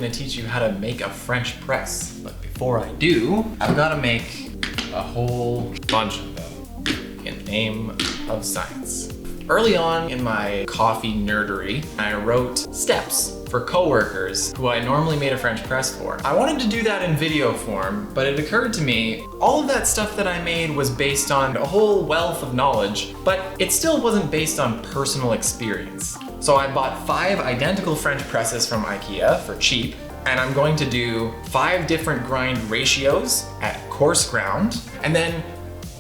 gonna teach you how to make a French press. But before I do, I've gotta make a whole bunch of them in the name of science. Early on in my coffee nerdery, I wrote steps for coworkers who I normally made a French press for. I wanted to do that in video form, but it occurred to me, all of that stuff that I made was based on a whole wealth of knowledge, but it still wasn't based on personal experience. So I bought 5 identical French presses from IKEA for cheap, and I'm going to do 5 different grind ratios at coarse ground, and then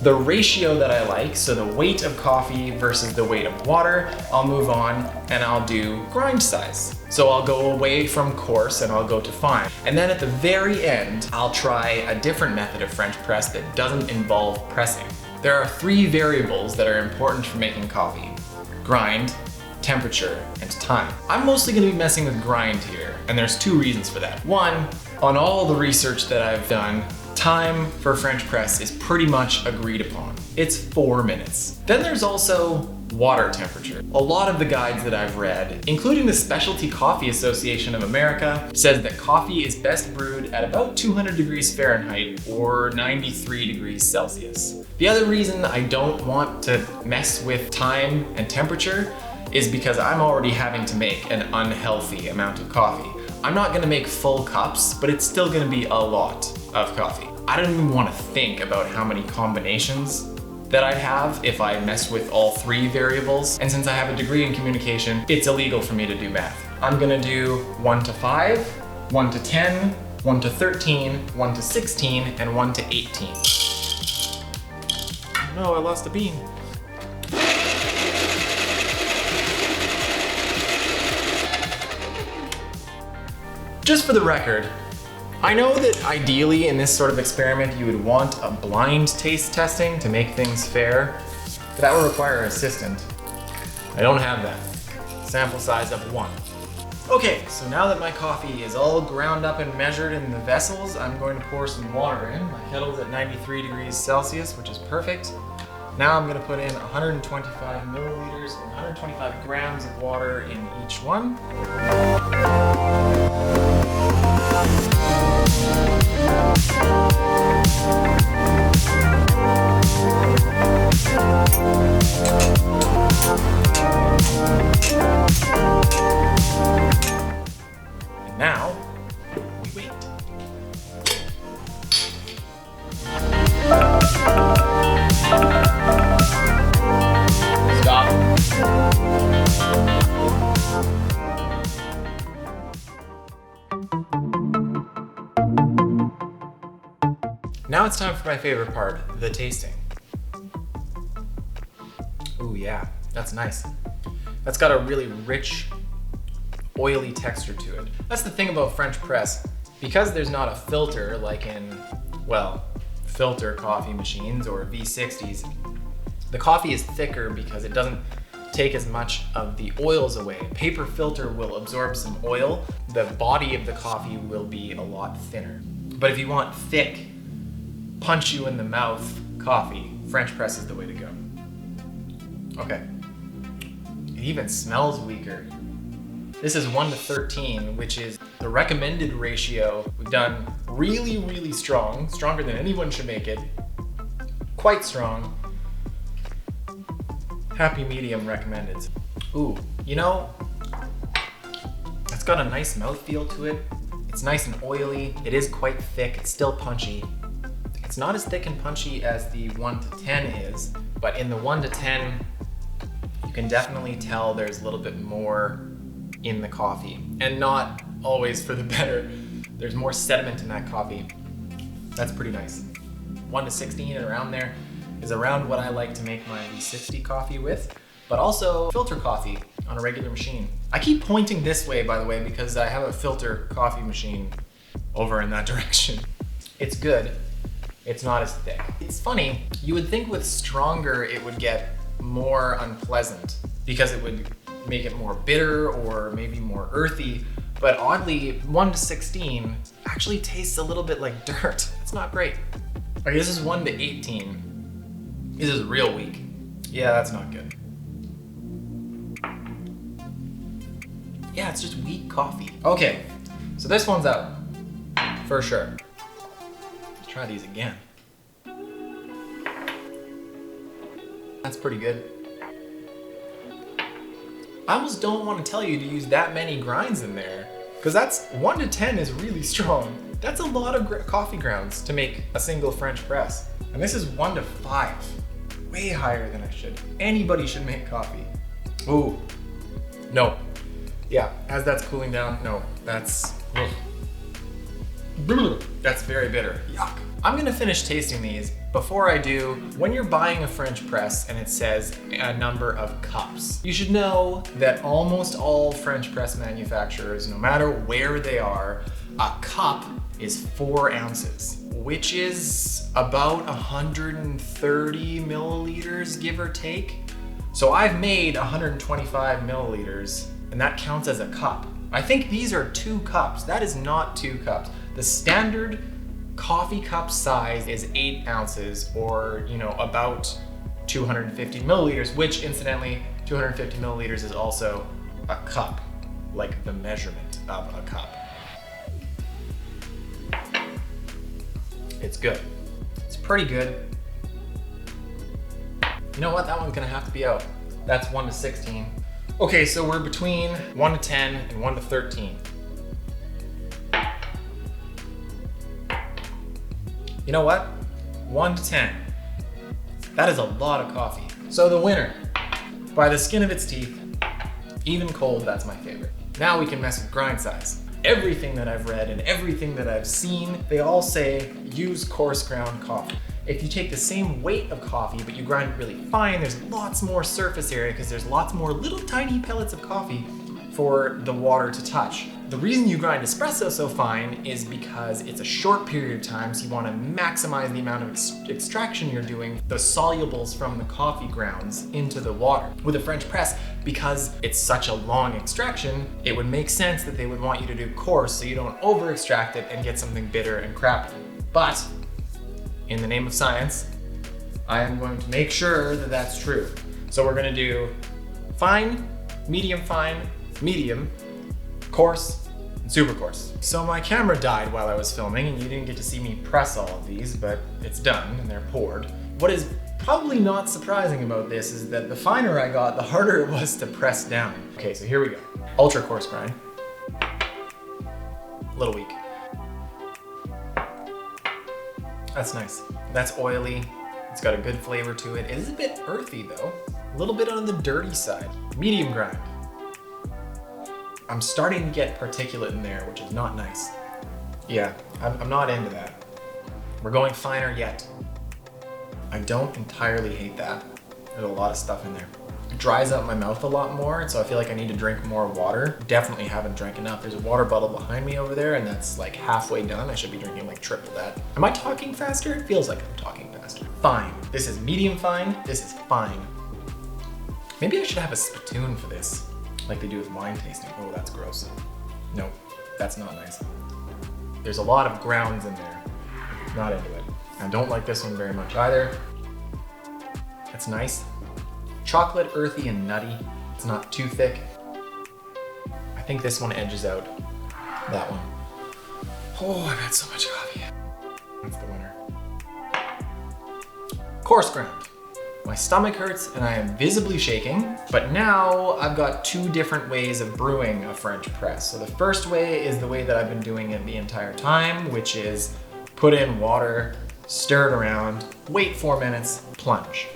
the ratio that I like, so the weight of coffee versus the weight of water, I'll move on and I'll do grind size. So I'll go away from coarse and I'll go to fine. And then at the very end, I'll try a different method of French press that doesn't involve pressing. There are 3 variables that are important for making coffee: grind, temperature, and time. I'm mostly gonna be messing with grind here, and there's 2 reasons for that. One, on all the research that I've done, time for French press is pretty much agreed upon. It's 4 minutes. Then there's also water temperature. A lot of the guides that I've read, including the Specialty Coffee Association of America, says that coffee is best brewed at about 200 degrees Fahrenheit or 93 degrees Celsius. The other reason I don't want to mess with time and temperature is because I'm already having to make an unhealthy amount of coffee. I'm not gonna make full cups, but it's still gonna be a lot of coffee. I don't even wanna think about how many combinations that I'd have if I messed with all 3 variables. And since I have a degree in communication, it's illegal for me to do math. I'm gonna do 1 to 5, 1 to 10, 1 to 13, 1 to 16, and 1 to 18. Oh no, I lost a bean. Just for the record, I know that ideally in this sort of experiment you would want a blind taste testing to make things fair, but that would require an assistant. I don't have that. Sample size of 1. Okay, so now that my coffee is all ground up and measured in the vessels, I'm going to pour some water in. My kettle's at 93 degrees Celsius, which is perfect. Now I'm gonna put in 125 milliliters and 125 grams of water in each one. And now, we wait. Stop. Now it's time for my favorite part, the tasting. Ooh yeah, that's nice. That's got a really rich, oily texture to it. That's the thing about French press. Because there's not a filter like in, well, filter coffee machines or V60s, the coffee is thicker because it doesn't take as much of the oils away. A paper filter will absorb some oil. The body of the coffee will be a lot thinner. But if you want thick, punch you in the mouth coffee, French press is the way to go. Okay. It even smells weaker. This is 1 to 13, which is the recommended ratio. We've done really, really strong, stronger than anyone should make it. Quite strong. Happy medium recommended. Ooh, you know, it's got a nice mouthfeel to it. It's nice and oily. It is quite thick. It's still punchy. It's not as thick and punchy as the 1 to 10 is, but in the 1 to 10, you can definitely tell there's a little bit more in the coffee, and not always for the better. There's more sediment in that coffee. That's pretty nice. 1 to 16 and around there is around what I like to make my V60 coffee with, but also filter coffee on a regular machine. I keep pointing this way, by the way, because I have a filter coffee machine over in that direction. It's good. It's not as thick. It's funny, you would think with stronger it would get more unpleasant because it would make it more bitter or maybe more earthy, but oddly 1 to 16 actually tastes a little bit like dirt. It's not great. Okay, this is 1 to 18. This is real weak. Yeah, that's not good. Yeah, it's just weak coffee. Okay, So this one's out, for sure. Let's try these again. That's pretty good. I almost don't want to tell you to use that many grinds in there, because that's 1 to 10 is really strong. That's a lot of coffee grounds to make a single French press. And this is 1 to 5, way higher than I should. Anybody should make coffee. Ooh, no. Yeah, as that's cooling down, no, that's very bitter, yuck. I'm gonna finish tasting these. Before I do, when you're buying a French press and it says a number of cups, you should know that almost all French press manufacturers, no matter where they are, a cup is 4 ounces, which is about 130 milliliters, give or take. So I've made 125 milliliters, and that counts as a cup. I think these are 2 cups. That is not 2 cups. The standard coffee cup size is 8 ounces, or about 250 milliliters, which incidentally, 250 milliliters is also a cup, like the measurement of a cup. It's good. It's pretty good. You know what? That one's gonna have to be out. That's 1 to 16. Okay, so we're between 1 to 10 and 1 to 13. You know what? 1 to 10. That is a lot of coffee. So the winner, by the skin of its teeth, even cold, that's my favorite. Now we can mess with grind size. Everything that I've read and everything that I've seen, they all say use coarse ground coffee. If you take the same weight of coffee, but you grind it really fine, there's lots more surface area because there's lots more little tiny pellets of coffee for the water to touch. The reason you grind espresso so fine is because it's a short period of time, so you want to maximize the amount of extraction you're doing, the solubles from the coffee grounds into the water. With a French press, because it's such a long extraction, it would make sense that they would want you to do coarse so you don't over extract it and get something bitter and crappy. But in the name of science, I am going to make sure that that's true. So we're going to do fine, medium, coarse, and super coarse. So my camera died while I was filming and you didn't get to see me press all of these, but it's done and they're poured. What is probably not surprising about this is that the finer I got, the harder it was to press down. Okay, so here we go. Ultra coarse grind. A little weak. That's nice. That's oily. It's got a good flavor to it. It is a bit earthy though. A little bit on the dirty side. Medium grind. I'm starting to get particulate in there, which is not nice. Yeah, I'm not into that. We're going finer yet. I don't entirely hate that. There's a lot of stuff in there. It dries out my mouth a lot more, and so I feel like I need to drink more water. Definitely haven't drank enough. There's a water bottle behind me over there, and that's like halfway done. I should be drinking like triple that. Am I talking faster? It feels like I'm talking faster. Fine. This is medium fine. This is fine. Maybe I should have a spittoon for this, like they do with wine tasting. Oh, that's gross. Nope, that's not nice. There's a lot of grounds in there. Not into it. I don't like this one very much either. That's nice. Chocolate, earthy, and nutty. It's not too thick. I think this one edges out that one. Oh, I've had so much coffee. That's the winner. Coarse ground. My stomach hurts and I am visibly shaking, but now I've got 2 different ways of brewing a French press. So the first way is the way that I've been doing it the entire time, which is put in water, stir it around, wait 4 minutes, plunge.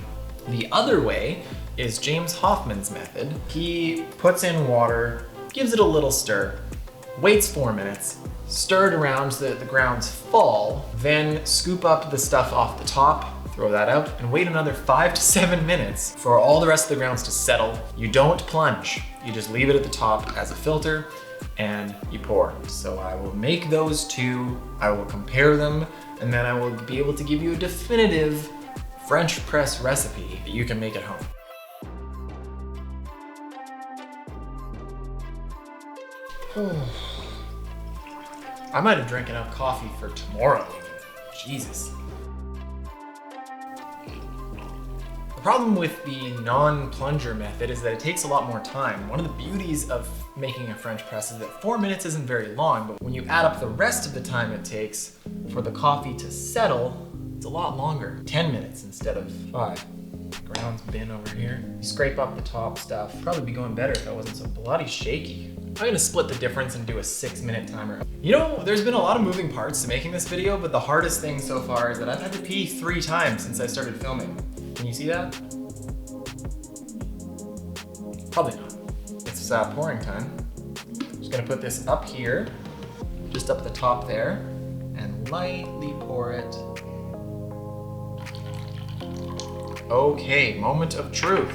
The other way is James Hoffmann's method. He puts in water, gives it a little stir, waits 4 minutes, stir it around so that the grounds fall, then scoop up the stuff off the top, throw that out, and wait another 5 to 7 minutes for all the rest of the grounds to settle. You don't plunge, you just leave it at the top as a filter and you pour. So I will make those 2, I will compare them, and then I will be able to give you a definitive French press recipe that you can make at home. I might have drank enough coffee for tomorrow even. Jesus. The problem with the non-plunger method is that it takes a lot more time. One of the beauties of making a French press is that 4 minutes isn't very long, but when you add up the rest of the time it takes for the coffee to settle, it's a lot longer. 10 minutes instead of 5. Ground's bin over here. You scrape up the top stuff. Probably be going better if I wasn't so bloody shaky. I'm gonna split the difference and do a 6-minute timer. You know, there's been a lot of moving parts to making this video, but the hardest thing so far is that I've had to pee 3 times since I started filming. Can you see that? Probably not. It's pouring time. I'm just gonna put this up here, just up the top there, and lightly pour it. Okay, moment of truth.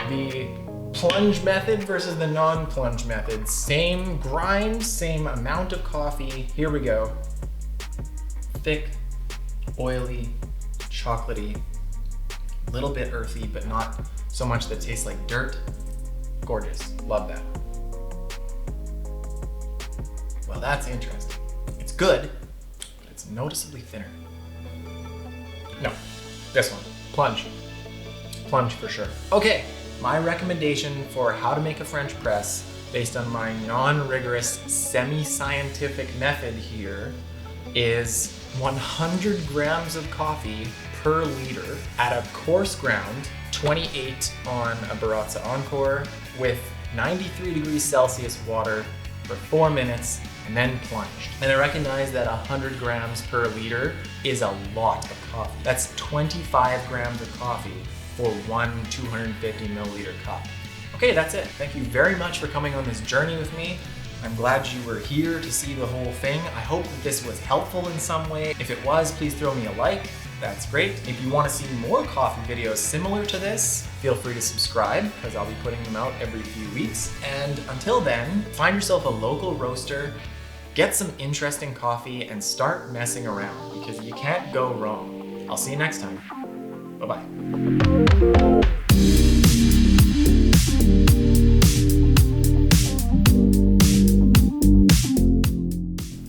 The plunge method versus the non-plunge method. Same grind, same amount of coffee. Here we go. Thick, oily, chocolatey, a little bit earthy, but not so much that tastes like dirt. Gorgeous, love that. Well, that's interesting. It's good, but it's noticeably thinner. No, this one. Plunge. Plunge for sure. Okay, my recommendation for how to make a French press based on my non-rigorous, semi-scientific method here is 100 grams of coffee per liter at a coarse ground, 28 on a Baratza Encore with 93 degrees Celsius water for 4 minutes and then plunged. And I recognize that 100 grams per liter is a lot of coffee. That's 25 grams of coffee for one 250 milliliter cup. Okay, that's it. Thank you very much for coming on this journey with me. I'm glad you were here to see the whole thing. I hope that this was helpful in some way. If it was, please throw me a like. That's great. If you want to see more coffee videos similar to this, feel free to subscribe because I'll be putting them out every few weeks. And until then, find yourself a local roaster, get some interesting coffee, and start messing around because you can't go wrong. I'll see you next time. Bye-bye.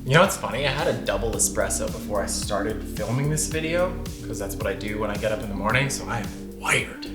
You know what's funny? I had a double espresso before I started filming this video because that's what I do when I get up in the morning, so I'm wired.